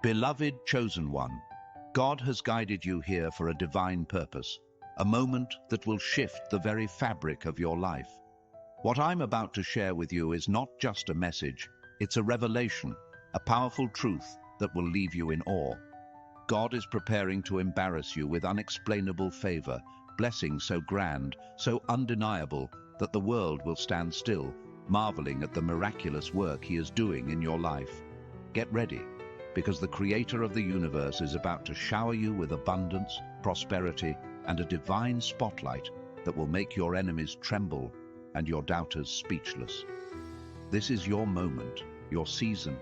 Beloved chosen one, God has guided you here for a divine purpose, a moment that will shift the very fabric of your life. What I'm about to share with you is not just a message, it's a revelation, a powerful truth that will leave you in awe. God is preparing to embarrass you with unexplainable favor, blessings so grand, so undeniable, that the world will stand still, marveling at the miraculous work He is doing in your life. Get ready, because the Creator of the universe is about to shower you with abundance, prosperity, and a divine spotlight that will make your enemies tremble and your doubters speechless. This is your moment, your season,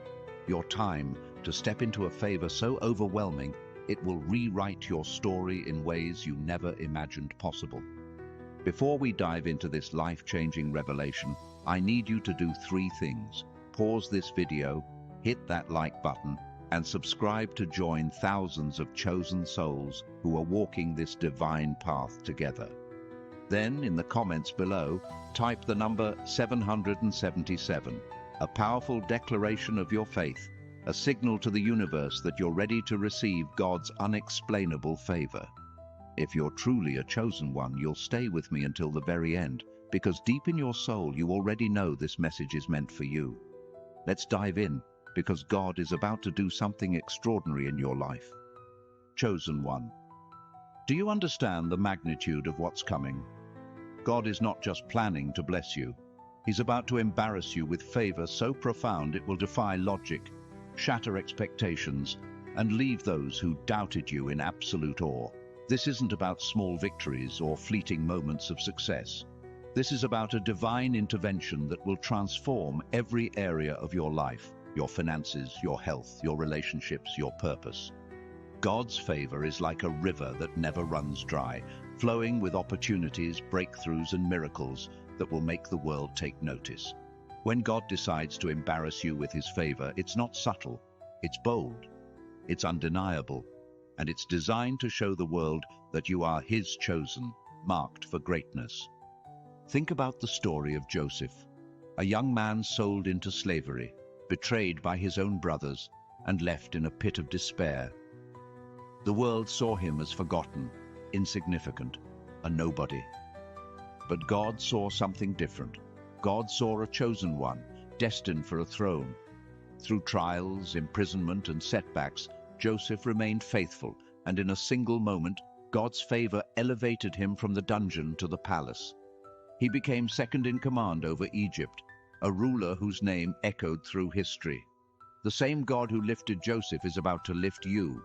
your time to step into a favor so overwhelming it will rewrite your story in ways you never imagined possible. Before we dive into this life-changing revelation, I need you to do 3 things. Pause this video, hit that like button, and subscribe to join thousands of chosen souls who are walking this divine path together. Then, in the comments below, type the number 777, a powerful declaration of your faith, a signal to the universe that you're ready to receive God's unexplainable favor. If you're truly a chosen one, you'll stay with me until the very end, because deep in your soul you already know this message is meant for you. Let's dive in, because God is about to do something extraordinary in your life. Chosen one. Do you understand the magnitude of what's coming? God is not just planning to bless you. He's about to embarrass you with favor so profound it will defy logic, shatter expectations, and leave those who doubted you in absolute awe. This isn't about small victories or fleeting moments of success. This is about a divine intervention that will transform every area of your life, your finances, your health, your relationships, your purpose. God's favor is like a river that never runs dry, flowing with opportunities, breakthroughs, and miracles that will make the world take notice. When God decides to embarrass you with His favor, it's not subtle, it's bold, it's undeniable, and it's designed to show the world that you are His chosen, marked for greatness. Think about the story of Joseph, a young man sold into slavery, betrayed by his own brothers, and left in a pit of despair. The world saw him as forgotten, insignificant, a nobody. But God saw something different. God saw a chosen one, destined for a throne. Through trials, imprisonment, and setbacks, Joseph remained faithful, and in a single moment, God's favor elevated him from the dungeon to the palace. He became second in command over Egypt, a ruler whose name echoed through history. The same God who lifted Joseph is about to lift you.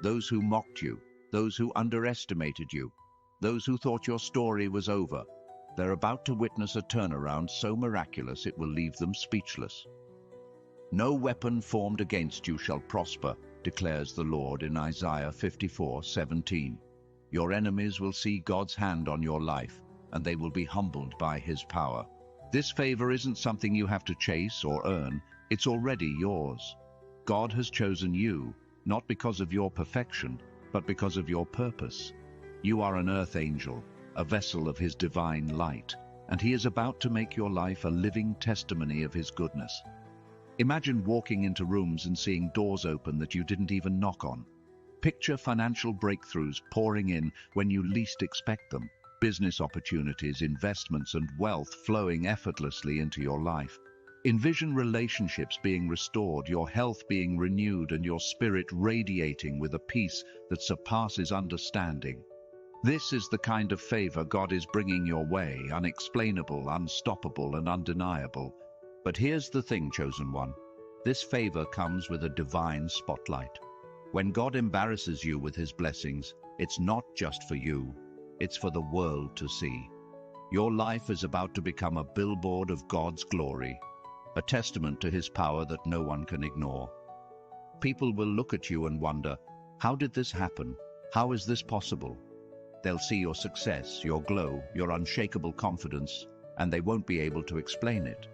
Those who mocked you, those who underestimated you, those who thought your story was over, they're about to witness a turnaround so miraculous it will leave them speechless. No weapon formed against you shall prosper, declares the Lord in Isaiah 54:17. Your enemies will see God's hand on your life, and they will be humbled by His power. This favor isn't something you have to chase or earn, it's already yours. God has chosen you, not because of your perfection, but because of your purpose. You are an earth angel, a vessel of His divine light, and He is about to make your life a living testimony of His goodness. Imagine walking into rooms and seeing doors open that you didn't even knock on. Picture financial breakthroughs pouring in when you least expect them, business opportunities, investments, and wealth flowing effortlessly into your life. Envision relationships being restored, your health being renewed, and your spirit radiating with a peace that surpasses understanding. This is the kind of favor God is bringing your way, unexplainable, unstoppable, and undeniable. But here's the thing, chosen one. This favor comes with a divine spotlight. When God embarrasses you with His blessings, it's not just for you, it's for the world to see. Your life is about to become a billboard of God's glory, a testament to His power that no one can ignore. People will look at you and wonder, how did this happen? How is this possible? They'll see your success, your glow, your unshakable confidence, and they won't be able to explain it.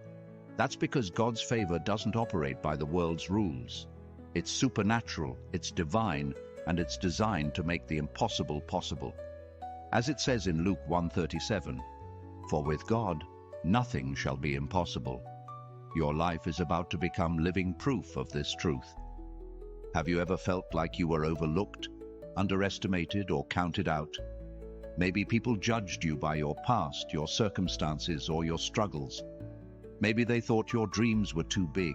That's because God's favor doesn't operate by the world's rules. It's supernatural, it's divine, and it's designed to make the impossible possible. As it says in Luke 1:37, "For with God, nothing shall be impossible." Your life is about to become living proof of this truth. Have you ever felt like you were overlooked, underestimated, or counted out? Maybe people judged you by your past, your circumstances, or your struggles. Maybe they thought your dreams were too big,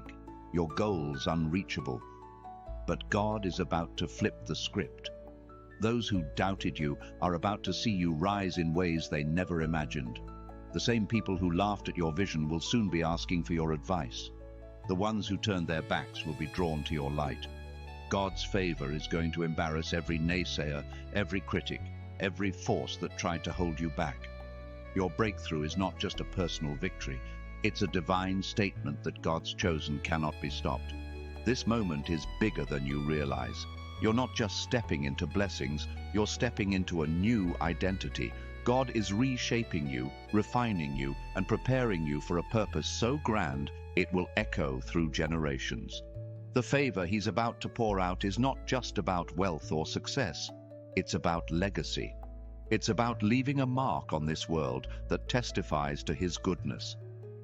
your goals unreachable. But God is about to flip the script. Those who doubted you are about to see you rise in ways they never imagined. The same people who laughed at your vision will soon be asking for your advice. The ones who turned their backs will be drawn to your light. God's favor is going to embarrass every naysayer, every critic, every force that tried to hold you back. Your breakthrough is not just a personal victory. It's a divine statement that God's chosen cannot be stopped. This moment is bigger than you realize. You're not just stepping into blessings, you're stepping into a new identity. God is reshaping you, refining you, and preparing you for a purpose so grand it will echo through generations. The favor He's about to pour out is not just about wealth or success. It's about legacy. It's about leaving a mark on this world that testifies to His goodness.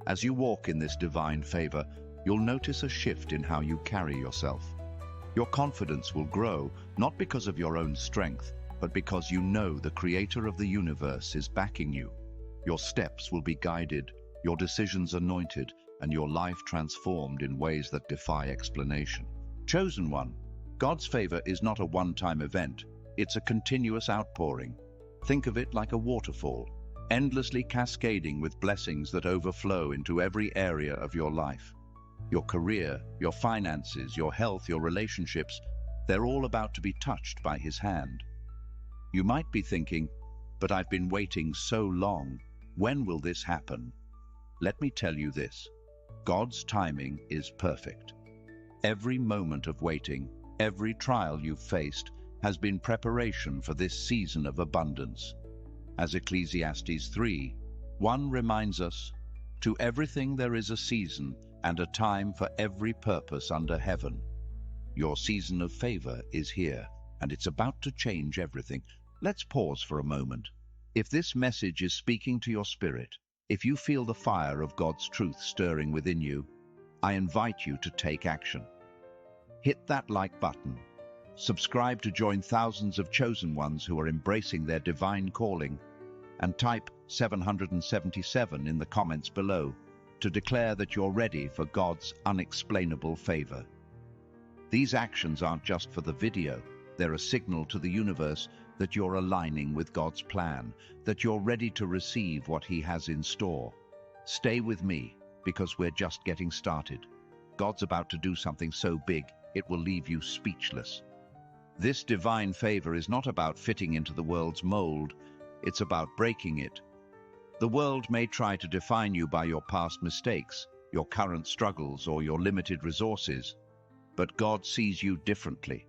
As you walk in this divine favor, you'll notice a shift in how you carry yourself. Your confidence will grow, not because of your own strength, but because you know the Creator of the universe is backing you. Your steps will be guided, your decisions anointed, and your life transformed in ways that defy explanation. Chosen one, God's favor is not a one-time event. It's a continuous outpouring. Think of it like a waterfall, endlessly cascading with blessings that overflow into every area of your life. Your career, your finances, your health, your relationships, they're all about to be touched by His hand. You might be thinking, but I've been waiting so long. When will this happen? Let me tell you this. God's timing is perfect. Every moment of waiting, every trial you've faced, has been preparation for this season of abundance. As Ecclesiastes 3:1 reminds us, to everything there is a season and a time for every purpose under heaven. Your season of favor is here, and it's about to change everything. Let's pause for a moment. If this message is speaking to your spirit, if you feel the fire of God's truth stirring within you, I invite you to take action. Hit that like button. Subscribe to join thousands of chosen ones who are embracing their divine calling, and type 777 in the comments below to declare that you're ready for God's unexplainable favor. These actions aren't just for the video, they're a signal to the universe that you're aligning with God's plan, that you're ready to receive what He has in store. Stay with me, because we're just getting started. God's about to do something so big, it will leave you speechless. This divine favor is not about fitting into the world's mold, it's about breaking it. The world may try to define you by your past mistakes, your current struggles, or your limited resources, but God sees you differently.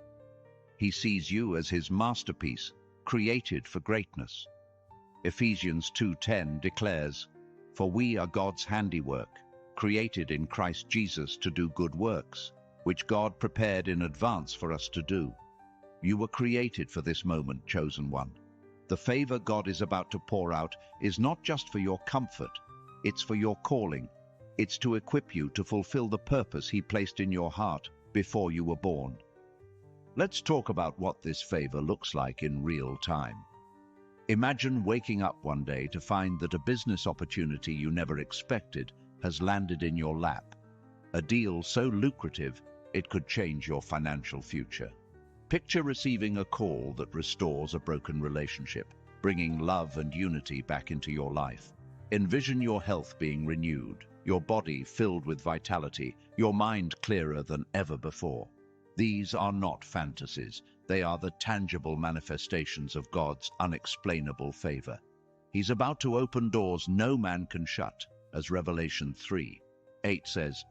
He sees you as His masterpiece, created for greatness. Ephesians 2:10 declares, "For we are God's handiwork, created in Christ Jesus to do good works, which God prepared in advance for us to do." You were created for this moment, chosen one. The favor God is about to pour out is not just for your comfort, it's for your calling. It's to equip you to fulfill the purpose He placed in your heart before you were born. Let's talk about what this favor looks like in real time. Imagine waking up one day to find that a business opportunity you never expected has landed in your lap. A deal so lucrative, it could change your financial future. Picture receiving a call that restores a broken relationship, bringing love and unity back into your life. Envision your health being renewed, your body filled with vitality, your mind clearer than ever before. These are not fantasies. They are the tangible manifestations of God's unexplainable favor. He's about to open doors no man can shut, as Revelation 3:8 says,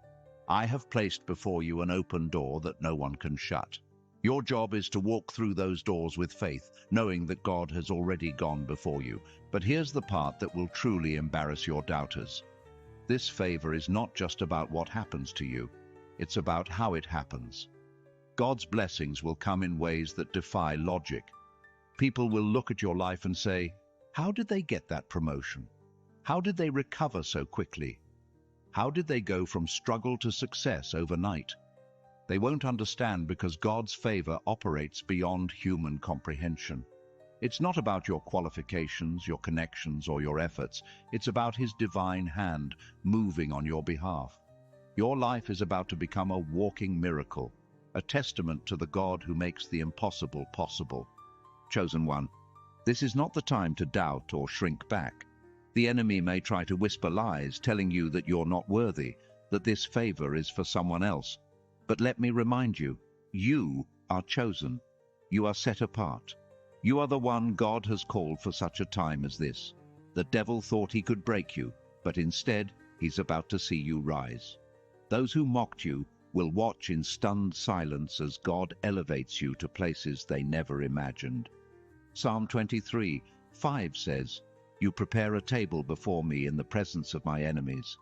"I have placed before you an open door that no one can shut." Your job is to walk through those doors with faith, knowing that God has already gone before you. But here's the part that will truly embarrass your doubters. This favor is not just about what happens to you, it's about how it happens. God's blessings will come in ways that defy logic. People will look at your life and say, "How did they get that promotion? How did they recover so quickly? How did they go from struggle to success overnight?" They won't understand because God's favor operates beyond human comprehension. It's not about your qualifications, your connections, or your efforts. It's about His divine hand moving on your behalf. Your life is about to become a walking miracle, a testament to the God who makes the impossible possible. Chosen one, this is not the time to doubt or shrink back. The enemy may try to whisper lies, telling you that you're not worthy, that this favor is for someone else. But let me remind you, you are chosen. You are set apart. You are the one God has called for such a time as this. The devil thought he could break you, but instead he's about to see you rise. Those who mocked you will watch in stunned silence as God elevates you to places they never imagined. Psalm 23:5 says, "You prepare a table before me in the presence of my enemies."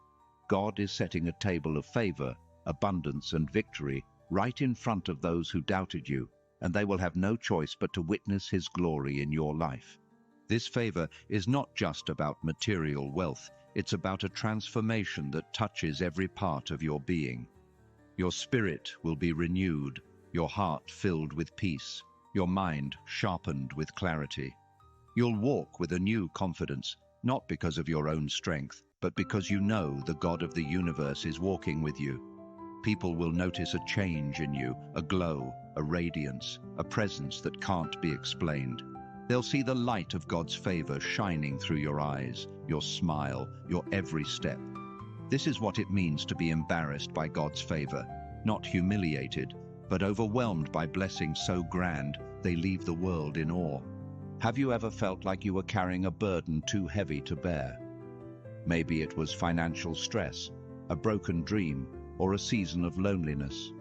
God is setting a table of favor, abundance, and victory right in front of those who doubted you, and they will have no choice but to witness His glory in your life. This favor is not just about material wealth, it's about a transformation that touches every part of your being. Your spirit will be renewed, your heart filled with peace, your mind sharpened with clarity. You'll walk with a new confidence, not because of your own strength, but because you know the God of the universe is walking with you. People will notice a change in you, a glow, a radiance, a presence that can't be explained. They'll see the light of God's favor shining through your eyes, your smile, your every step. This is what it means to be embarrassed by God's favor, not humiliated, but overwhelmed by blessings so grand they leave the world in awe. Have you ever felt like you were carrying a burden too heavy to bear? Maybe it was financial stress, a broken dream, or a season of loneliness.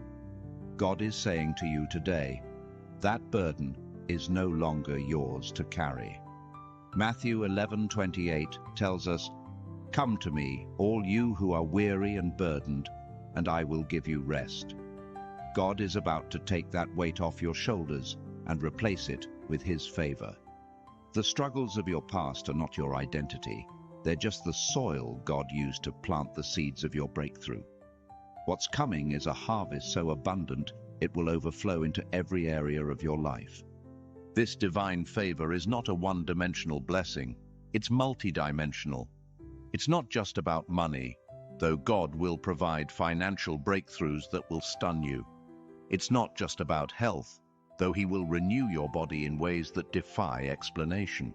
God is saying to you today, that burden is no longer yours to carry. Matthew 11:28 tells us, "Come to me, all you who are weary and burdened, and I will give you rest." God is about to take that weight off your shoulders and replace it with His favor. The struggles of your past are not your identity. They're just the soil God used to plant the seeds of your breakthrough. What's coming is a harvest so abundant it will overflow into every area of your life. This divine favor is not a one-dimensional blessing. It's multidimensional. It's not just about money, though God will provide financial breakthroughs that will stun you. It's not just about health, though He will renew your body in ways that defy explanation.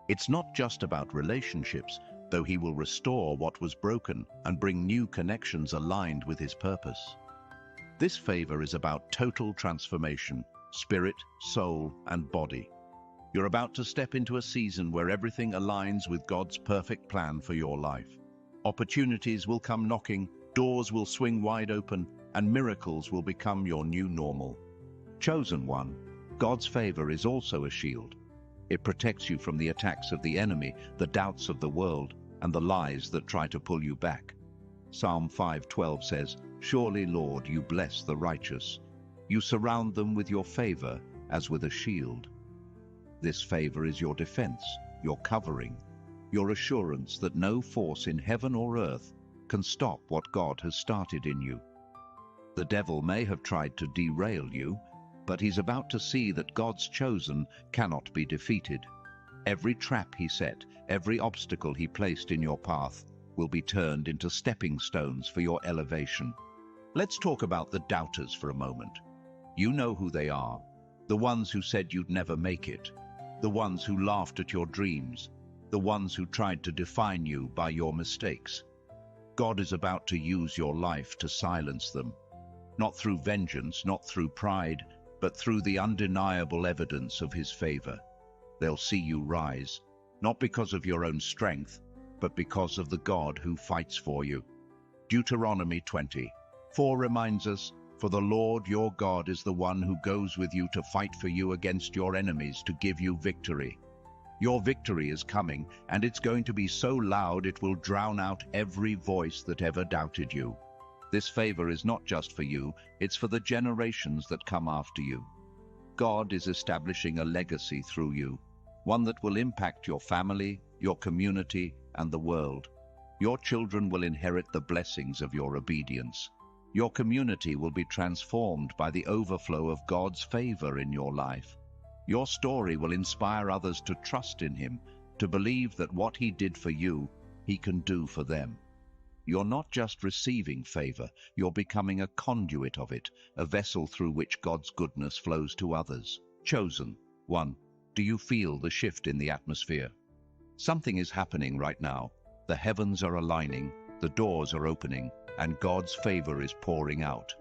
It's not just about relationships, though He will restore what was broken and bring new connections aligned with His purpose. This favor is about total transformation, spirit, soul, and body. You're about to step into a season where everything aligns with God's perfect plan for your life. Opportunities will come knocking, doors will swing wide open, and miracles will become your new normal. Chosen one, God's favor is also a shield. It protects you from the attacks of the enemy, the doubts of the world, and the lies that try to pull you back. Psalm 5:12 says, "Surely, Lord, you bless the righteous. You surround them with your favor as with a shield." This favor is your defense, your covering, your assurance that no force in heaven or earth can stop what God has started in you. The devil may have tried to derail you, but he's about to see that God's chosen cannot be defeated. Every trap he set, every obstacle he placed in your path will be turned into stepping stones for your elevation. Let's talk about the doubters for a moment. You know who they are, the ones who said you'd never make it, the ones who laughed at your dreams, the ones who tried to define you by your mistakes. God is about to use your life to silence them, not through vengeance, not through pride, but through the undeniable evidence of His favor. They'll see you rise, not because of your own strength, but because of the God who fights for you. Deuteronomy 20:4 reminds us, "For the Lord your God is the one who goes with you to fight for you against your enemies to give you victory." Your victory is coming, and it's going to be so loud it will drown out every voice that ever doubted you. This favor is not just for you, it's for the generations that come after you. God is establishing a legacy through you, one that will impact your family, your community, and the world. Your children will inherit the blessings of your obedience. Your community will be transformed by the overflow of God's favor in your life. Your story will inspire others to trust in Him, to believe that what He did for you, He can do for them. You're not just receiving favor, you're becoming a conduit of it, a vessel through which God's goodness flows to others. Chosen one, do you feel the shift in the atmosphere? Something is happening right now. The heavens are aligning, the doors are opening, and God's favor is pouring out.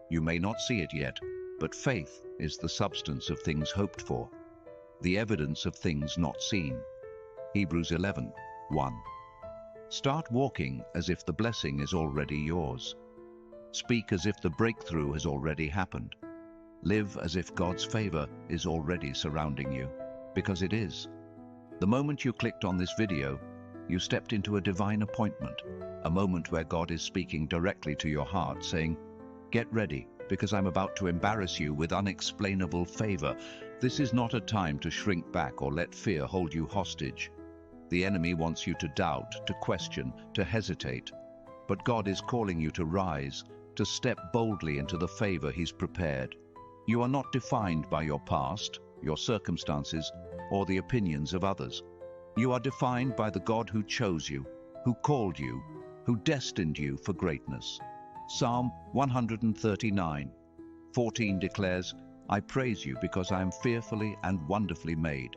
You may not see it yet, but faith is the substance of things hoped for, the evidence of things not seen. Hebrews 11:1. Start walking as if the blessing is already yours. Speak as if the breakthrough has already happened. Live as if God's favor is already surrounding you, because it is. The moment you clicked on this video, you stepped into a divine appointment, a moment where God is speaking directly to your heart, saying, "Get ready, because I'm about to embarrass you with unexplainable favor." This is not a time to shrink back or let fear hold you hostage. The enemy wants you to doubt, to question, to hesitate. But God is calling you to rise, to step boldly into the favor He's prepared. You are not defined by your past, your circumstances, or the opinions of others. You are defined by the God who chose you, who called you, who destined you for greatness. Psalm 139:14 declares, "I praise you because I am fearfully and wonderfully made."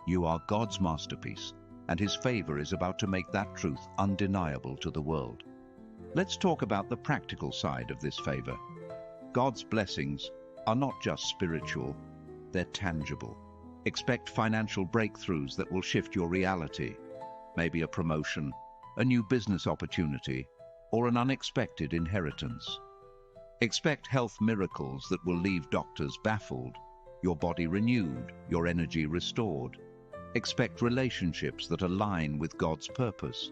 You are God's masterpiece, and His favor is about to make that truth undeniable to the world. Let's talk about the practical side of this favor. God's blessings are not just spiritual, they're tangible. Expect financial breakthroughs that will shift your reality. Maybe a promotion, a new business opportunity, or an unexpected inheritance. Expect health miracles that will leave doctors baffled, your body renewed, your energy restored. Expect relationships that align with God's purpose.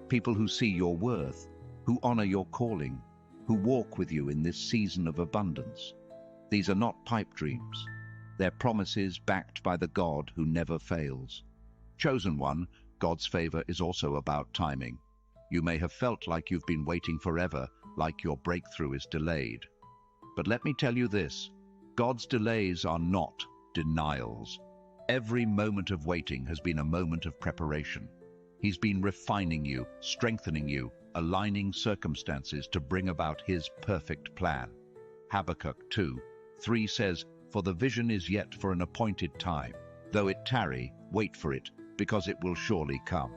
People who see your worth, who honor your calling, who walk with you in this season of abundance. These are not pipe dreams. They're promises backed by the God who never fails. Chosen one, God's favor is also about timing. You may have felt like you've been waiting forever, like your breakthrough is delayed. But let me tell you this, God's delays are not denials. Every moment of waiting has been a moment of preparation. He's been refining you, strengthening you, aligning circumstances to bring about His perfect plan. Habakkuk 2:3 says, "For the vision is yet for an appointed time. Though it tarry, wait for it, because it will surely come."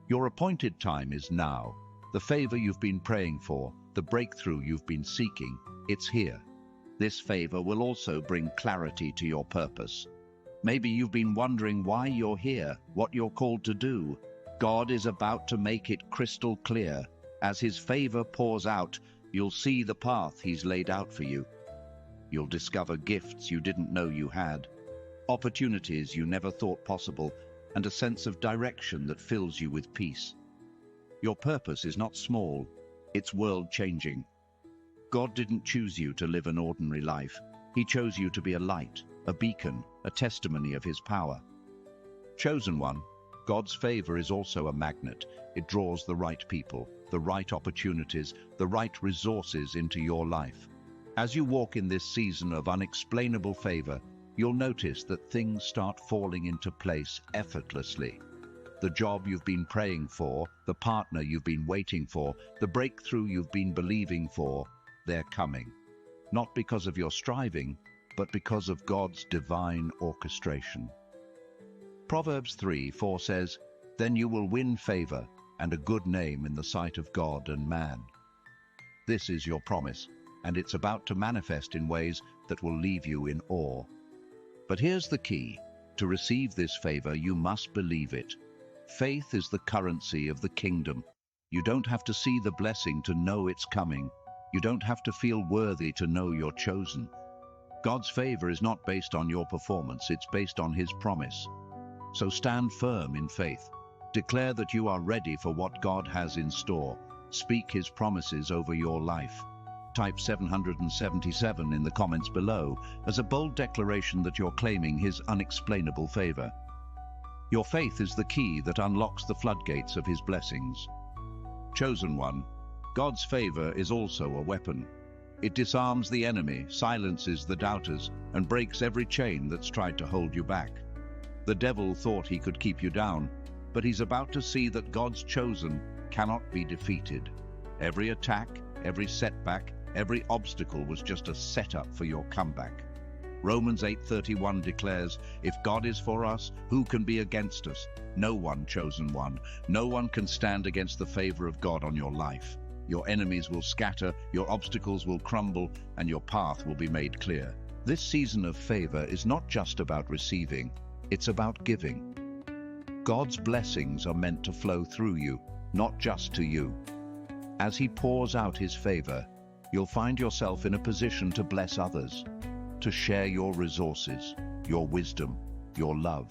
Your appointed time is now. The favor you've been praying for, the breakthrough you've been seeking, it's here. This favor will also bring clarity to your purpose. Maybe you've been wondering why you're here, what you're called to do. God is about to make it crystal clear. As His favor pours out, you'll see the path He's laid out for you. You'll discover gifts you didn't know you had, opportunities you never thought possible, and a sense of direction that fills you with peace. Your purpose is not small, it's world-changing. God didn't choose you to live an ordinary life. He chose you to be a light, a beacon, a testimony of His power. Chosen one, God's favor is also a magnet. It draws the right people, the right opportunities, the right resources into your life. As you walk in this season of unexplainable favor, you'll notice that things start falling into place effortlessly. The job you've been praying for, the partner you've been waiting for, the breakthrough you've been believing for, they're coming. Not because of your striving, but because of God's divine orchestration. Proverbs 3:4 says, "Then you will win favor and a good name in the sight of God and man." This is your promise, and it's about to manifest in ways that will leave you in awe. But here's the key. To receive this favor, you must believe it. Faith is the currency of the kingdom. You don't have to see the blessing to know it's coming. You don't have to feel worthy to know you're chosen. God's favor is not based on your performance, it's based on His promise. So stand firm in faith. Declare that you are ready for what God has in store. Speak His promises over your life. Type 777 in the comments below as a bold declaration that you're claiming His unexplainable favor. Your faith is the key that unlocks the floodgates of His blessings. Chosen one, God's favor is also a weapon. It disarms the enemy, silences the doubters, and breaks every chain that's tried to hold you back. The devil thought he could keep you down, but he's about to see that God's chosen cannot be defeated. Every attack, every setback, every obstacle was just a setup for your comeback. Romans 8:31 declares, "If God is for us, who can be against us? No one, chosen one. No one can stand against the favor of God on your life. Your enemies will scatter, your obstacles will crumble, and your path will be made clear." This season of favor is not just about receiving, it's about giving. God's blessings are meant to flow through you, not just to you. As He pours out His favor, you'll find yourself in a position to bless others, to share your resources, your wisdom, your love.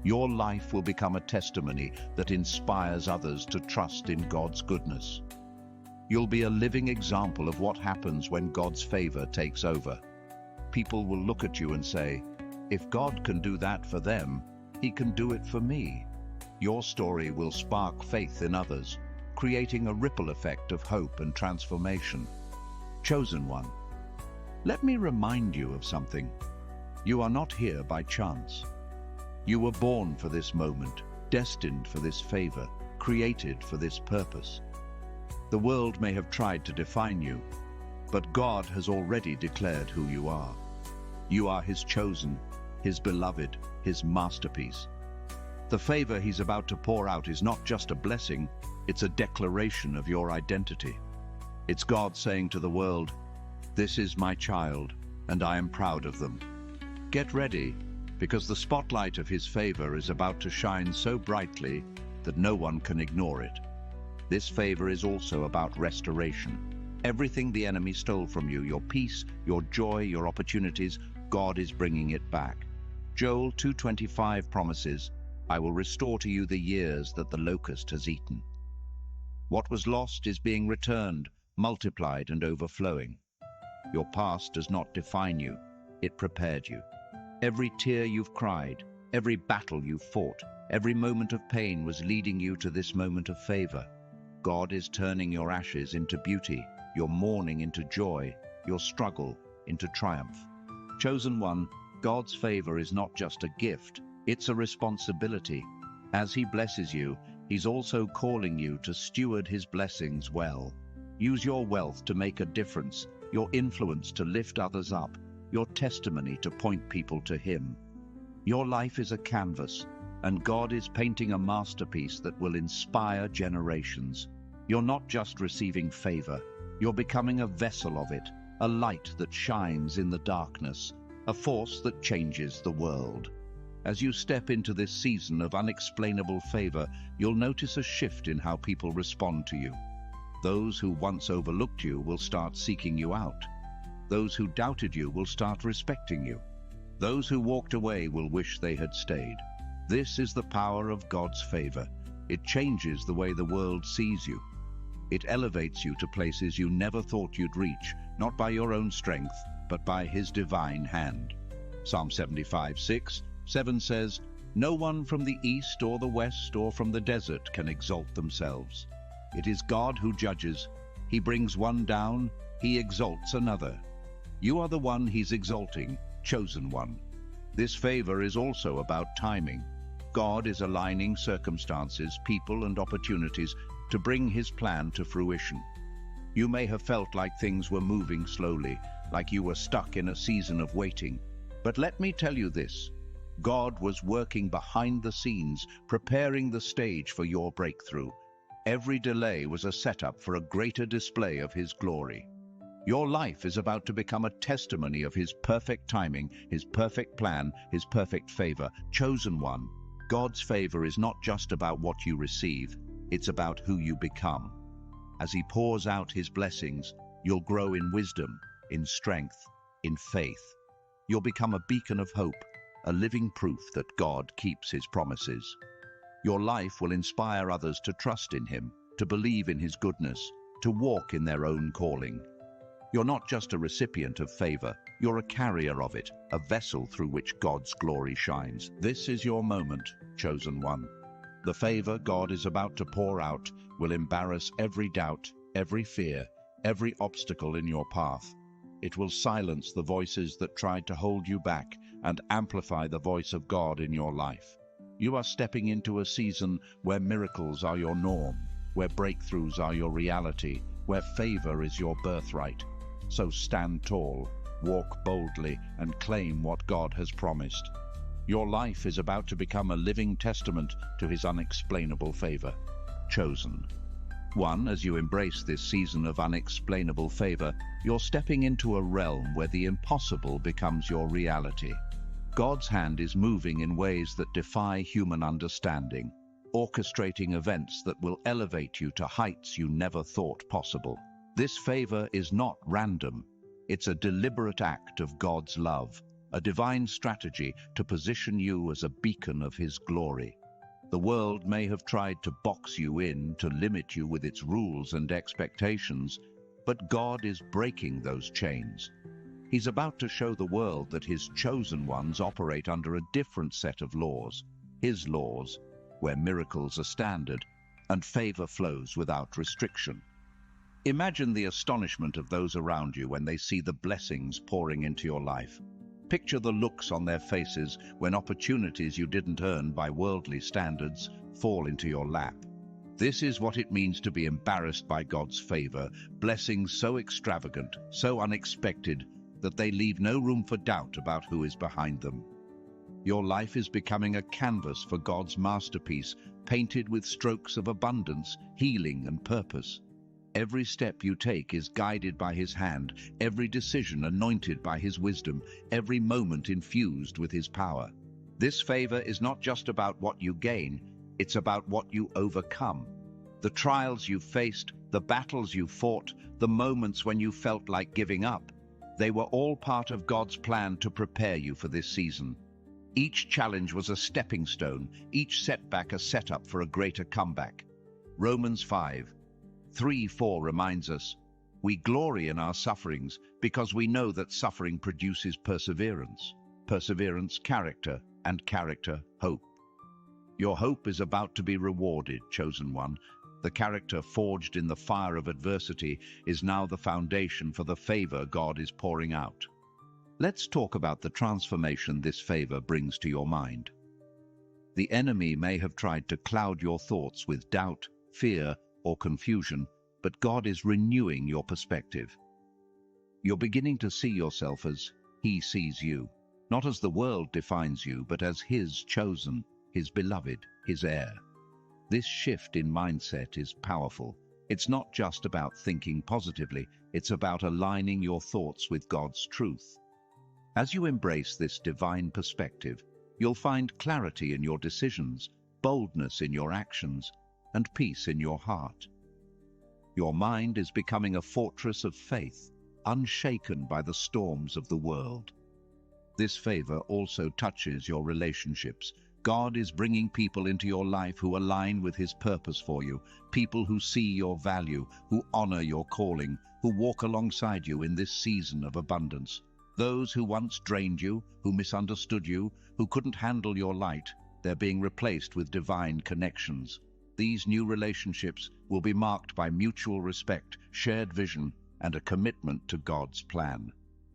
Your life will become a testimony that inspires others to trust in God's goodness. You'll be a living example of what happens when God's favor takes over. People will look at you and say, "If God can do that for them, He can do it for me." Your story will spark faith in others, creating a ripple effect of hope and transformation. Chosen one, let me remind you of something. You are not here by chance. You were born for this moment, destined for this favor, created for this purpose. The world may have tried to define you, but God has already declared who you are. You are His chosen, His beloved, His masterpiece. The favor He's about to pour out is not just a blessing, it's a declaration of your identity. It's God saying to the world, "This is my child, and I am proud of them." Get ready, because the spotlight of His favor is about to shine so brightly that no one can ignore it. This favor is also about restoration. Everything the enemy stole from you, your peace, your joy, your opportunities, God is bringing it back. Joel 2:25 promises, "I will restore to you the years that the locust has eaten." What was lost is being returned, multiplied and overflowing. Your past does not define you, it prepared you. Every tear you've cried, every battle you've fought, every moment of pain was leading you to this moment of favor. God is turning your ashes into beauty, your mourning into joy, your struggle into triumph. Chosen one, God's favor is not just a gift, it's a responsibility. As He blesses you, He's also calling you to steward His blessings well. Use your wealth to make a difference, your influence to lift others up, your testimony to point people to Him. Your life is a canvas, and God is painting a masterpiece that will inspire generations. You're not just receiving favor, you're becoming a vessel of it, a light that shines in the darkness, a force that changes the world. As you step into this season of unexplainable favor, you'll notice a shift in how people respond to you. Those who once overlooked you will start seeking you out. Those who doubted you will start respecting you. Those who walked away will wish they had stayed. This is the power of God's favor. It changes the way the world sees you. It elevates you to places you never thought you'd reach, not by your own strength, but by His divine hand. Psalm 75:6-7 says, "No one from the east or the west or from the desert can exalt themselves. It is God who judges. He brings one down, He exalts another." You are the one He's exalting, chosen one. This favor is also about timing. God is aligning circumstances, people, and opportunities to bring His plan to fruition. You may have felt like things were moving slowly, like you were stuck in a season of waiting. But let me tell you this, God was working behind the scenes, preparing the stage for your breakthrough. Every delay was a setup for a greater display of His glory. Your life is about to become a testimony of His perfect timing, His perfect plan, His perfect favor. Chosen one, God's favor is not just about what you receive, it's about who you become. As He pours out His blessings, you'll grow in wisdom, in strength, in faith. You'll become a beacon of hope, a living proof that God keeps His promises. Your life will inspire others to trust in Him, to believe in His goodness, to walk in their own calling. You're not just a recipient of favor, you're a carrier of it, a vessel through which God's glory shines. This is your moment, chosen one. The favor God is about to pour out will embarrass every doubt, every fear, every obstacle in your path. It will silence the voices that tried to hold you back and amplify the voice of God in your life. You are stepping into a season where miracles are your norm, where breakthroughs are your reality, where favor is your birthright. So stand tall, walk boldly, and claim what God has promised. Your life is about to become a living testament to His unexplainable favor. Chosen. 1. As you embrace this season of unexplainable favor, you're stepping into a realm where the impossible becomes your reality. God's hand is moving in ways that defy human understanding, orchestrating events that will elevate you to heights you never thought possible. This favor is not random. It's a deliberate act of God's love, a divine strategy to position you as a beacon of His glory. The world may have tried to box you in, to limit you with its rules and expectations, but God is breaking those chains. He's about to show the world that His chosen ones operate under a different set of laws, His laws, where miracles are standard and favor flows without restriction. Imagine the astonishment of those around you when they see the blessings pouring into your life. Picture the looks on their faces when opportunities you didn't earn by worldly standards fall into your lap. This is what it means to be embarrassed by God's favor, blessings so extravagant, so unexpected, that they leave no room for doubt about who is behind them. Your life is becoming a canvas for God's masterpiece, painted with strokes of abundance, healing, and purpose. Every step you take is guided by His hand, every decision anointed by His wisdom, every moment infused with His power. This favor is not just about what you gain, it's about what you overcome. The trials you faced, the battles you fought, the moments when you felt like giving up, they were all part of God's plan to prepare you for this season. Each challenge was a stepping stone, each setback a setup for a greater comeback. Romans 5:3-4 reminds us, "We glory in our sufferings because we know that suffering produces perseverance, perseverance character, and character hope." Your hope is about to be rewarded, chosen one. The character forged in the fire of adversity is now the foundation for the favor God is pouring out. Let's talk about the transformation this favor brings to your mind. The enemy may have tried to cloud your thoughts with doubt, fear, or confusion, but God is renewing your perspective. You're beginning to see yourself as He sees you, not as the world defines you, but as His chosen, His beloved, His heir. This shift in mindset is powerful. It's not just about thinking positively, it's about aligning your thoughts with God's truth. As you embrace this divine perspective, you'll find clarity in your decisions, boldness in your actions, and peace in your heart. Your mind is becoming a fortress of faith, unshaken by the storms of the world. This favor also touches your relationships. God is bringing people into your life who align with His purpose for you, people who see your value, who honor your calling, who walk alongside you in this season of abundance. Those who once drained you, who misunderstood you, who couldn't handle your light, they're being replaced with divine connections. These new relationships will be marked by mutual respect, shared vision, and a commitment to God's plan.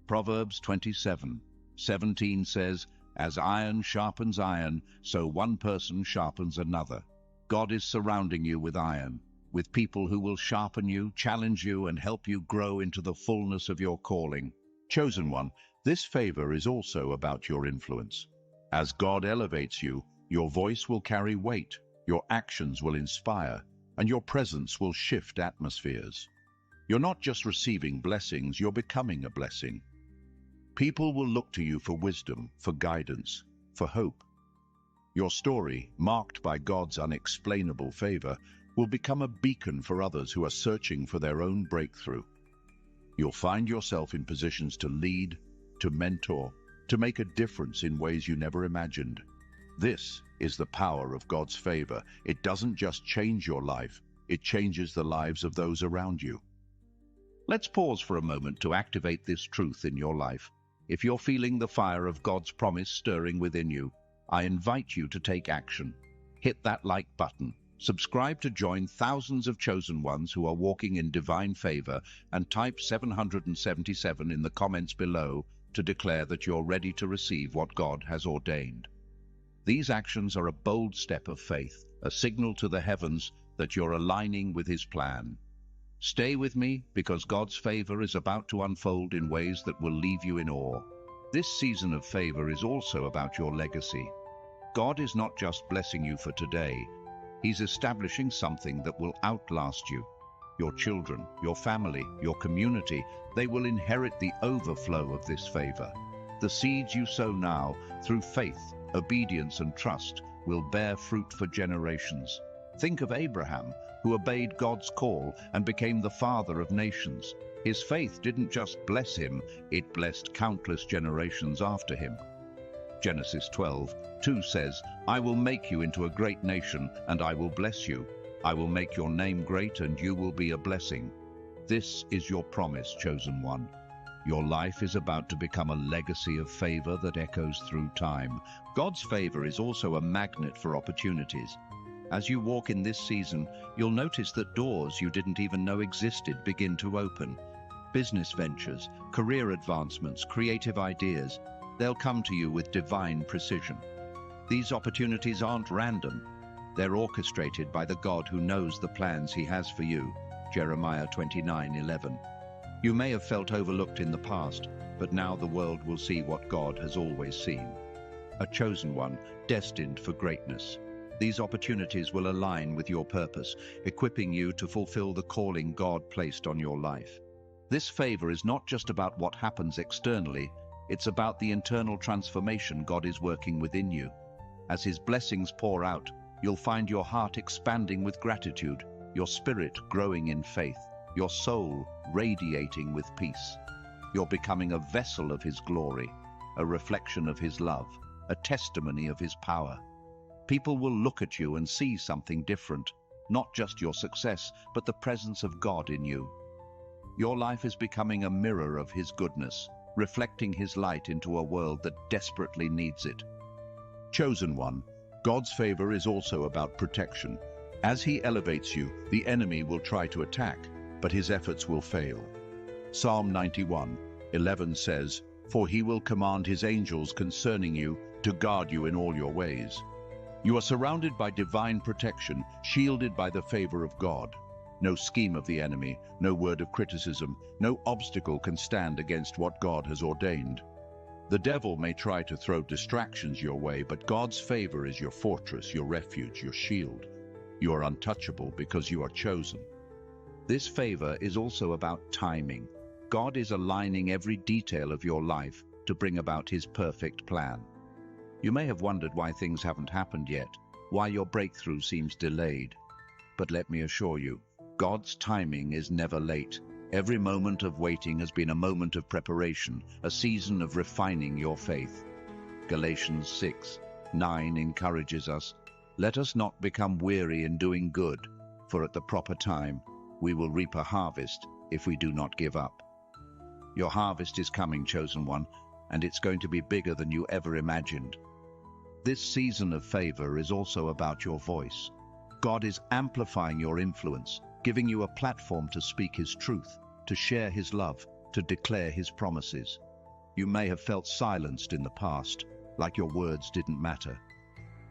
Proverbs 27:17 says, "As iron sharpens iron, so one person sharpens another." God is surrounding you with iron, with people who will sharpen you, challenge you, and help you grow into the fullness of your calling. Chosen one, this favor is also about your influence. As God elevates you, your voice will carry weight, your actions will inspire, and your presence will shift atmospheres. You're not just receiving blessings, you're becoming a blessing. People will look to you for wisdom, for guidance, for hope. Your story, marked by God's unexplainable favor, will become a beacon for others who are searching for their own breakthrough. You'll find yourself in positions to lead, to mentor, to make a difference in ways you never imagined. This is the power of God's favor. It doesn't just change your life, it changes the lives of those around you. Let's pause for a moment to activate this truth in your life. If you're feeling the fire of God's promise stirring within you, I invite you to take action. Hit that like button, Subscribe to join thousands of chosen ones who are walking in divine favor and type 777 in the comments below to declare that you're ready to receive what God has ordained. These actions are a bold step of faith, a signal to the heavens that you're aligning with His plan. Stay with me because God's favor is about to unfold in ways that will leave you in awe. This season of favor is also about your legacy. God is not just blessing you for today, He's establishing something that will outlast you. Your children, your family, your community, they will inherit the overflow of this favor. The seeds you sow now, through faith, obedience, and trust, will bear fruit for generations. Think of Abraham, who obeyed God's call and became the father of nations. His faith didn't just bless him, it blessed countless generations after him. Genesis 12:2 says, "I will make you into a great nation, and I will bless you. I will make your name great, and you will be a blessing." This is your promise, chosen one. Your life is about to become a legacy of favor that echoes through time. God's favor is also a magnet for opportunities. As you walk in this season, you'll notice that doors you didn't even know existed begin to open. Business ventures, career advancements, creative ideas, they'll come to you with divine precision. These opportunities aren't random. They're orchestrated by the God who knows the plans He has for you. Jeremiah 29:11. You may have felt overlooked in the past, but now the world will see what God has always seen. A chosen one, destined for greatness. These opportunities will align with your purpose, equipping you to fulfill the calling God placed on your life. This favor is not just about what happens externally, it's about the internal transformation God is working within you. As His blessings pour out, you'll find your heart expanding with gratitude, your spirit growing in faith, your soul radiating with peace. You're becoming a vessel of His glory, a reflection of His love, a testimony of His power. People will look at you and see something different, not just your success, but the presence of God in you. Your life is becoming a mirror of His goodness, reflecting His light into a world that desperately needs it. Chosen one, God's favor is also about protection. As He elevates you, the enemy will try to attack, but his efforts will fail. Psalm 91:11 says, "For He will command His angels concerning you to guard you in all your ways." You are surrounded by divine protection, shielded by the favor of God. No scheme of the enemy, no word of criticism, no obstacle can stand against what God has ordained. The devil may try to throw distractions your way, but God's favor is your fortress, your refuge, your shield. You are untouchable because you are chosen. This favor is also about timing. God is aligning every detail of your life to bring about His perfect plan. You may have wondered why things haven't happened yet, why your breakthrough seems delayed. But let me assure you, God's timing is never late. Every moment of waiting has been a moment of preparation, a season of refining your faith. Galatians 6:9 encourages us, "Let us not become weary in doing good, for at the proper time we will reap a harvest if we do not give up." Your harvest is coming, chosen one, and it's going to be bigger than you ever imagined. This season of favor is also about your voice. God is amplifying your influence, giving you a platform to speak His truth, to share His love, to declare His promises. You may have felt silenced in the past, like your words didn't matter.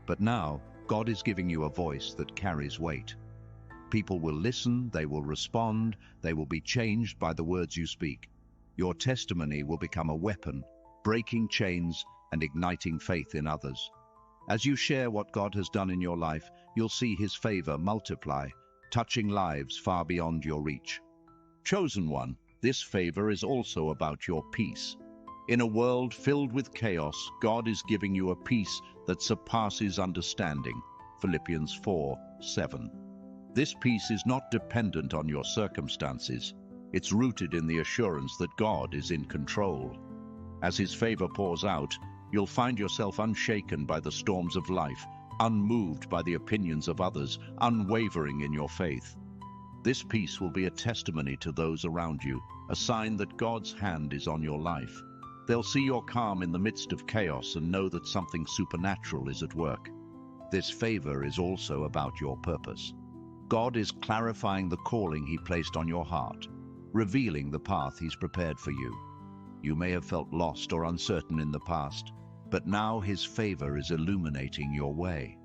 But now, God is giving you a voice that carries weight. People will listen, they will respond, they will be changed by the words you speak. Your testimony will become a weapon, breaking chains and igniting faith in others. As you share what God has done in your life, you'll see His favor multiply, touching lives far beyond your reach. Chosen one, this favor is also about your peace. In a world filled with chaos, God is giving you a peace that surpasses understanding. Philippians 4:7. This peace is not dependent on your circumstances. It's rooted in the assurance that God is in control. As His favor pours out, you'll find yourself unshaken by the storms of life, unmoved by the opinions of others, unwavering in your faith. This peace will be a testimony to those around you, a sign that God's hand is on your life. They'll see your calm in the midst of chaos and know that something supernatural is at work. This favor is also about your purpose. God is clarifying the calling He placed on your heart, revealing the path He's prepared for you. You may have felt lost or uncertain in the past, but now His favor is illuminating your way.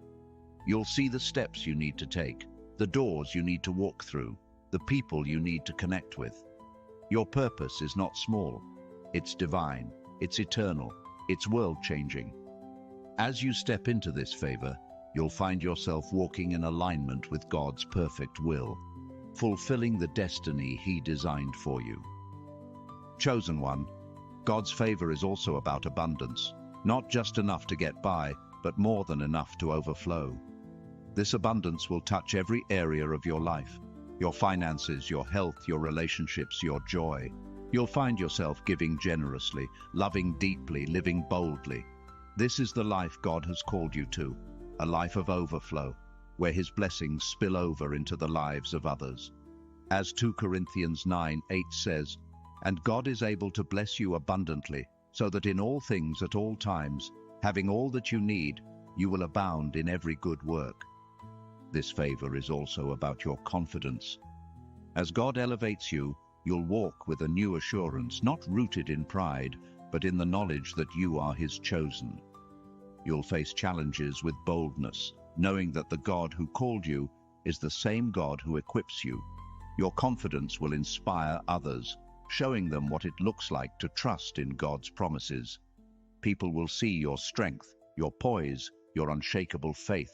You'll see the steps you need to take, the doors you need to walk through, the people you need to connect with. Your purpose is not small. It's divine, it's eternal, it's world-changing. As you step into this favor, you'll find yourself walking in alignment with God's perfect will, fulfilling the destiny He designed for you. Chosen one, God's favor is also about abundance, not just enough to get by, but more than enough to overflow. This abundance will touch every area of your life, your finances, your health, your relationships, your joy. You'll find yourself giving generously, loving deeply, living boldly. This is the life God has called you to, a life of overflow, where His blessings spill over into the lives of others. As 2 Corinthians 9:8 says, "And God is able to bless you abundantly, so that in all things at all times, having all that you need, you will abound in every good work." This favor is also about your confidence. As God elevates you, you'll walk with a new assurance, not rooted in pride, but in the knowledge that you are His chosen. You'll face challenges with boldness, knowing that the God who called you is the same God who equips you. Your confidence will inspire others, showing them what it looks like to trust in God's promises. People will see your strength, your poise, your unshakable faith,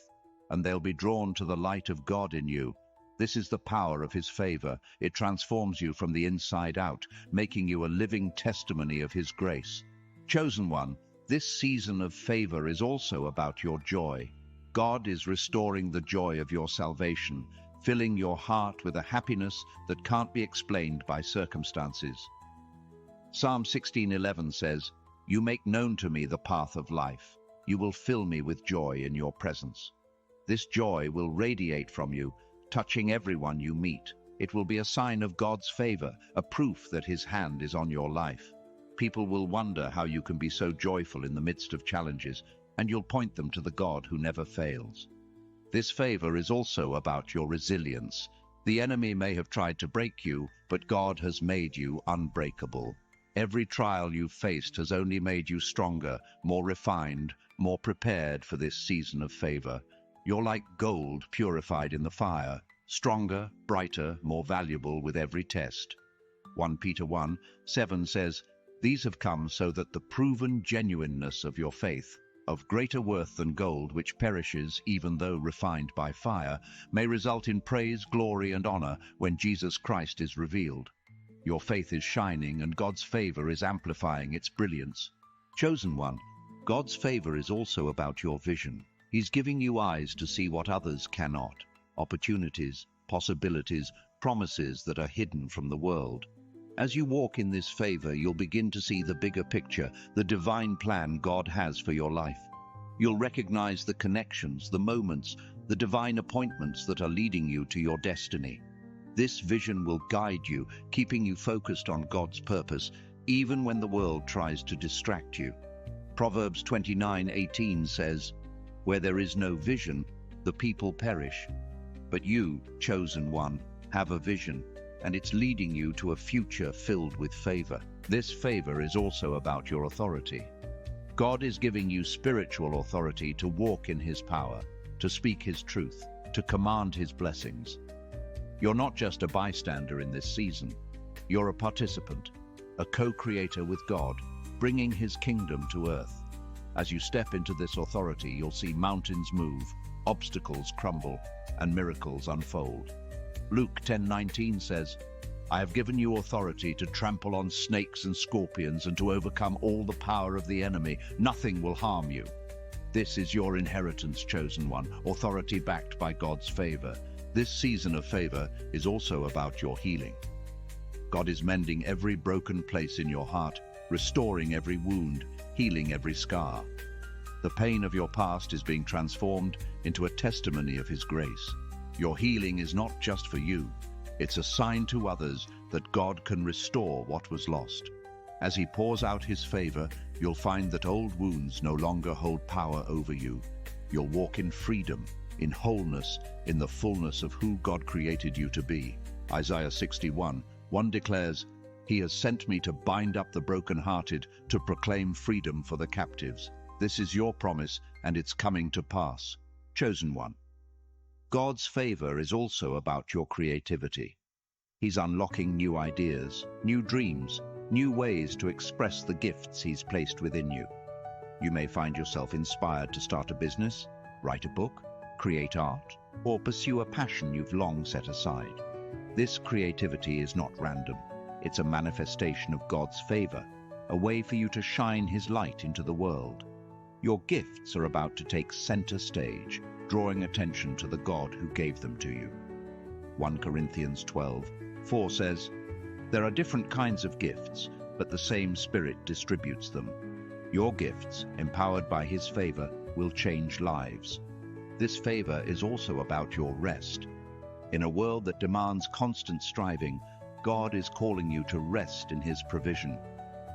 and they'll be drawn to the light of God in you. This is the power of His favor. It transforms you from the inside out, making you a living testimony of His grace. Chosen one, this season of favor is also about your joy. God is restoring the joy of your salvation, filling your heart with a happiness that can't be explained by circumstances. Psalm 16:11 says, "You make known to me the path of life. You will fill me with joy in your presence." This joy will radiate from you, touching everyone you meet. It will be a sign of God's favor, a proof that His hand is on your life. People will wonder how you can be so joyful in the midst of challenges, and you'll point them to the God who never fails. This favor is also about your resilience. The enemy may have tried to break you, but God has made you unbreakable. Every trial you've faced has only made you stronger, more refined, more prepared for this season of favor. You're like gold purified in the fire, stronger, brighter, more valuable with every test. 1 Peter 1:7 says, "These have come so that the proven genuineness of your faith, of greater worth than gold which perishes even though refined by fire, may result in praise, glory, and honor when Jesus Christ is revealed." Your faith is shining and God's favor is amplifying its brilliance. Chosen one, God's favor is also about your vision. He's giving you eyes to see what others cannot, opportunities, possibilities, promises that are hidden from the world. As you walk in this favor, you'll begin to see the bigger picture, the divine plan God has for your life. You'll recognize the connections, the moments, the divine appointments that are leading you to your destiny. This vision will guide you, keeping you focused on God's purpose, even when the world tries to distract you. Proverbs 29:18 says, "Where there is no vision, the people perish. But you, chosen one, have a vision, and it's leading you to a future filled with favor." This favor is also about your authority. God is giving you spiritual authority to walk in His power, to speak His truth, to command His blessings. You're not just a bystander in this season. You're a participant, a co-creator with God, bringing His kingdom to earth. As you step into this authority, you'll see mountains move, obstacles crumble, and miracles unfold. Luke 10:19 says, "I have given you authority to trample on snakes and scorpions and to overcome all the power of the enemy. Nothing will harm you." This is your inheritance, chosen one, authority backed by God's favor. This season of favor is also about your healing. God is mending every broken place in your heart, restoring every wound, healing every scar. The pain of your past is being transformed into a testimony of His grace. Your healing is not just for you. It's a sign to others that God can restore what was lost. As He pours out His favor, you'll find that old wounds no longer hold power over you. You'll walk in freedom, in wholeness, in the fullness of who God created you to be. Isaiah 61:1 declares, "He has sent me to bind up the brokenhearted, to proclaim freedom for the captives." This is your promise, and it's coming to pass. Chosen one. God's favor is also about your creativity. He's unlocking new ideas, new dreams, new ways to express the gifts He's placed within you. You may find yourself inspired to start a business, write a book, create art, or pursue a passion you've long set aside. This creativity is not random. It's a manifestation of God's favor, a way for you to shine His light into the world. Your gifts are about to take center stage, drawing attention to the God who gave them to you. 1 Corinthians 12:4 says, "There are different kinds of gifts, but the same Spirit distributes them. Your gifts, empowered by His favor, will change lives." This favor is also about your rest. In a world that demands constant striving, God is calling you to rest in His provision.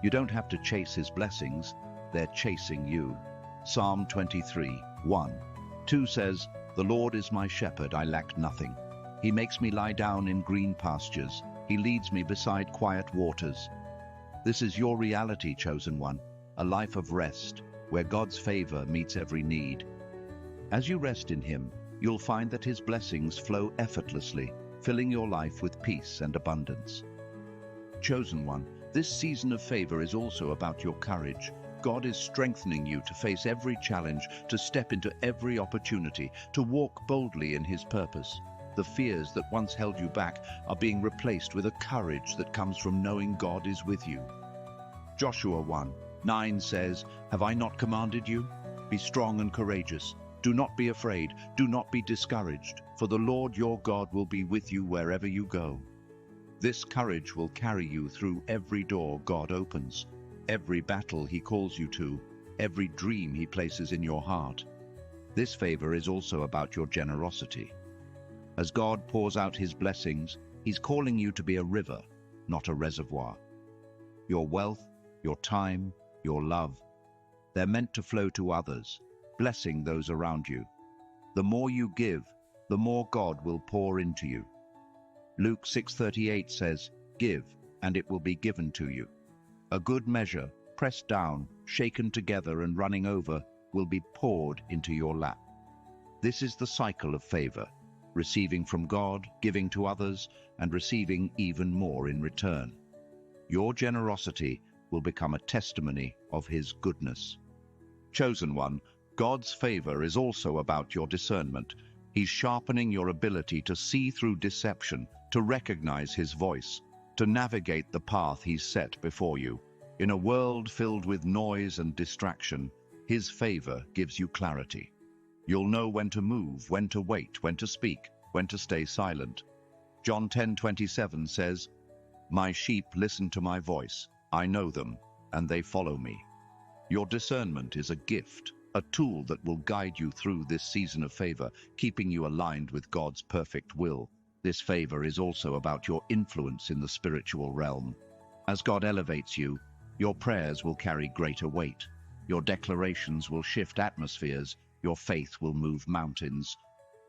You don't have to chase His blessings, they're chasing you. Psalm 23:1-2 says, "The Lord is my shepherd, I lack nothing. He makes me lie down in green pastures. He leads me beside quiet waters." This is your reality, chosen one, a life of rest, where God's favor meets every need. As you rest in Him, you'll find that His blessings flow effortlessly, filling your life with peace and abundance. Chosen one, this season of favor is also about your courage. God is strengthening you to face every challenge, to step into every opportunity, to walk boldly in His purpose. The fears that once held you back are being replaced with a courage that comes from knowing God is with you. Joshua 1:9 says, "Have I not commanded you? Be strong and courageous. Do not be afraid, do not be discouraged, for the Lord your God will be with you wherever you go." This courage will carry you through every door God opens, every battle He calls you to, every dream He places in your heart. This favor is also about your generosity. As God pours out His blessings, He's calling you to be a river, not a reservoir. Your wealth, your time, your love, they're meant to flow to others, blessing those around you. The more you give, the more God will pour into you. Luke 6:38 says, "Give, and it will be given to you. A good measure, pressed down, shaken together and running over, will be poured into your lap." This is the cycle of favor, receiving from God, giving to others, and receiving even more in return. Your generosity will become a testimony of His goodness. Chosen one, God's favor is also about your discernment. He's sharpening your ability to see through deception, to recognize His voice, to navigate the path He's set before you. In a world filled with noise and distraction, His favor gives you clarity. You'll know when to move, when to wait, when to speak, when to stay silent. John 10:27 says, "My sheep listen to my voice. I know them, and they follow me." Your discernment is a gift, a tool that will guide you through this season of favor, keeping you aligned with God's perfect will. This favor is also about your influence in the spiritual realm. As God elevates you, your prayers will carry greater weight. Your declarations will shift atmospheres. Your faith will move mountains.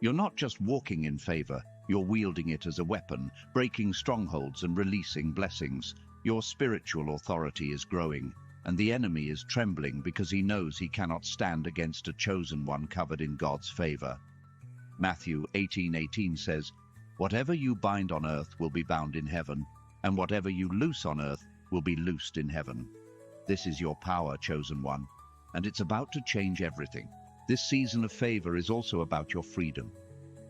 You're not just walking in favor, you're wielding it as a weapon, breaking strongholds and releasing blessings. Your spiritual authority is growing, and the enemy is trembling because he knows he cannot stand against a chosen one covered in God's favor. Matthew 18:18 says, "Whatever you bind on earth will be bound in heaven, and whatever you loose on earth will be loosed in heaven." This is your power, chosen one, and it's about to change everything. This season of favor is also about your freedom.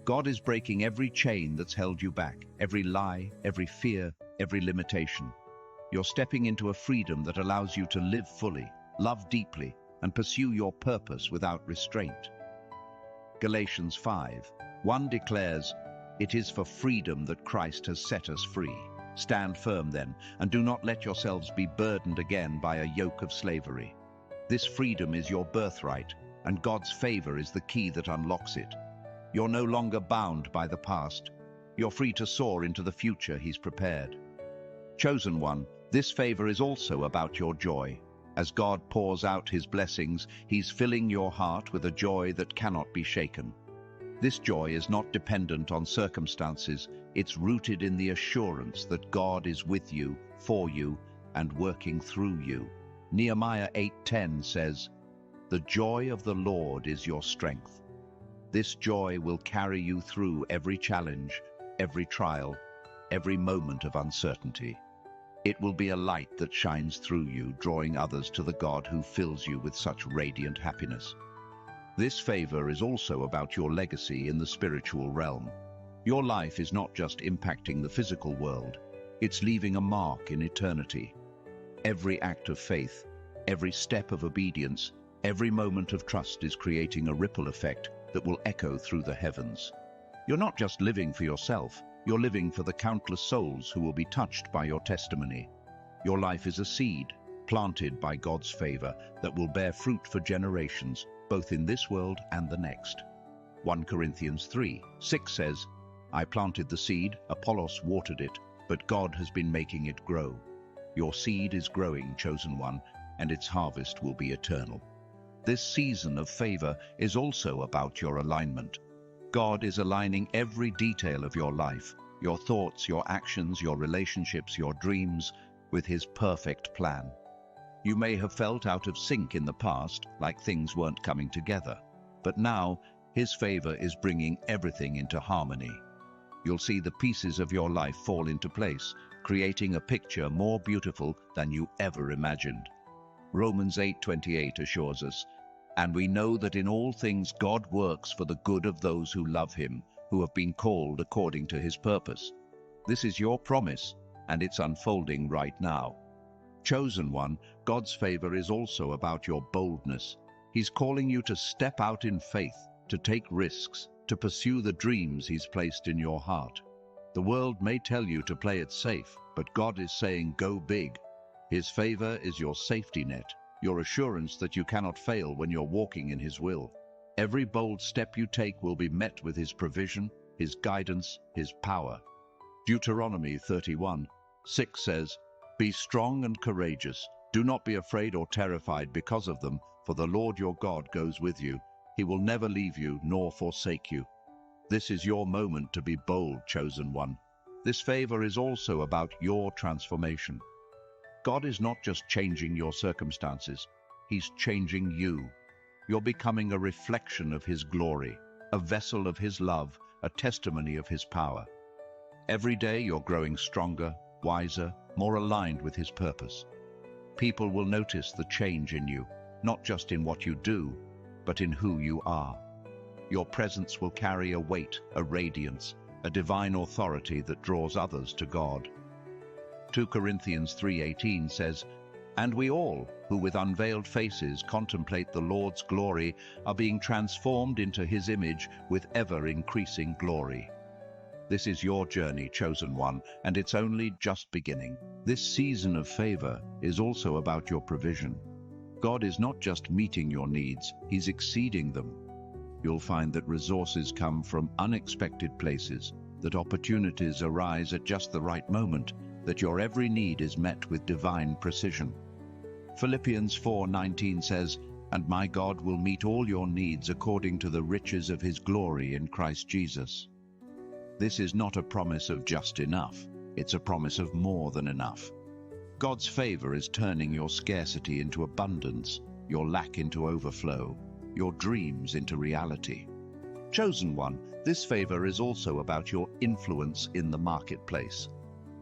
God is breaking every chain that's held you back, every lie, every fear, every limitation. You're stepping into a freedom that allows you to live fully, love deeply, and pursue your purpose without restraint. Galatians 5:1 declares, "It is for freedom that Christ has set us free. Stand firm then, and do not let yourselves be burdened again by a yoke of slavery." This freedom is your birthright, and God's favor is the key that unlocks it. You're no longer bound by the past. You're free to soar into the future He's prepared. Chosen one, this favor is also about your joy. As God pours out his blessings, he's filling your heart with a joy that cannot be shaken. This joy is not dependent on circumstances. It's rooted in the assurance that God is with you, for you, and working through you. Nehemiah 8:10 says, "The joy of the Lord is your strength." This joy will carry you through every challenge, every trial, every moment of uncertainty. It will be a light that shines through you, drawing others to the God who fills you with such radiant happiness. This favor is also about your legacy in the spiritual realm. Your life is not just impacting the physical world, it's leaving a mark in eternity. Every act of faith, every step of obedience, every moment of trust is creating a ripple effect that will echo through the heavens. You're not just living for yourself, you're living for the countless souls who will be touched by your testimony. Your life is a seed, planted by God's favor, that will bear fruit for generations, both in this world and the next. 1 Corinthians 3:6 says, "I planted the seed, Apollos watered it, but God has been making it grow." Your seed is growing, chosen one, and its harvest will be eternal. This season of favor is also about your alignment. God is aligning every detail of your life, your thoughts, your actions, your relationships, your dreams, with his perfect plan. You may have felt out of sync in the past, like things weren't coming together, but now his favor is bringing everything into harmony. You'll see the pieces of your life fall into place, creating a picture more beautiful than you ever imagined. Romans 8:28 assures us, "And we know that in all things God works for the good of those who love him, who have been called according to his purpose." This is your promise, and it's unfolding right now. Chosen one, God's favor is also about your boldness. He's calling you to step out in faith, to take risks, to pursue the dreams he's placed in your heart. The world may tell you to play it safe, but God is saying go big. His favor is your safety net, your assurance that you cannot fail when you're walking in his will. Every bold step you take will be met with his provision, his guidance, his power. Deuteronomy 31:6 says, "Be strong and courageous. Do not be afraid or terrified because of them, for the Lord your God goes with you. He will never leave you nor forsake you." This is your moment to be bold, chosen one. This favor is also about your transformation. God is not just changing your circumstances, he's changing you. You're becoming a reflection of his glory, a vessel of his love, a testimony of his power. Every day you're growing stronger, wiser, more aligned with his purpose. People will notice the change in you, not just in what you do, but in who you are. Your presence will carry a weight, a radiance, a divine authority that draws others to God. 2 Corinthians 3:18 says, "And we all, who with unveiled faces contemplate the Lord's glory, are being transformed into his image with ever-increasing glory." This is your journey, chosen one, and it's only just beginning. This season of favor is also about your provision. God is not just meeting your needs, he's exceeding them. You'll find that resources come from unexpected places, that opportunities arise at just the right moment, that your every need is met with divine precision. Philippians 4:19 says, "And my God will meet all your needs according to the riches of his glory in Christ Jesus." This is not a promise of just enough, it's a promise of more than enough. God's favor is turning your scarcity into abundance, your lack into overflow, your dreams into reality. Chosen one, this favor is also about your influence in the marketplace.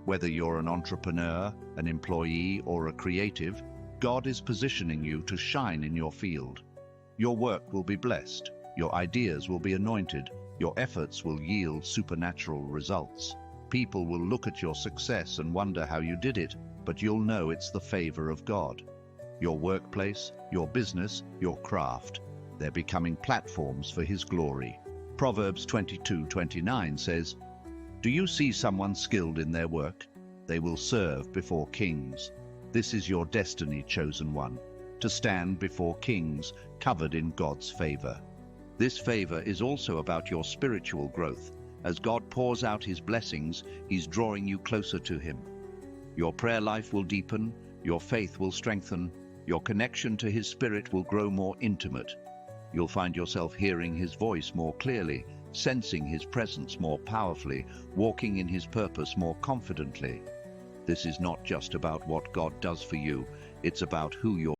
Whether you're an entrepreneur, an employee, or a creative, God is positioning you to shine in your field. Your work will be blessed, your ideas will be anointed, your efforts will yield supernatural results. People will look at your success and wonder how you did it, but you'll know it's the favor of God. Your workplace, your business, your craft, they're becoming platforms for his glory. Proverbs 22:29 says, "Do you see someone skilled in their work? They will serve before kings." This is your destiny, chosen one, to stand before kings, covered in God's favor. This favor is also about your spiritual growth. As God pours out his blessings, he's drawing you closer to him. Your prayer life will deepen, your faith will strengthen, Your connection to His Spirit will grow more intimate. You'll find yourself hearing His voice more clearly, sensing His presence more powerfully, walking in His purpose more confidently. This is not just about what God does for you, it's about who you're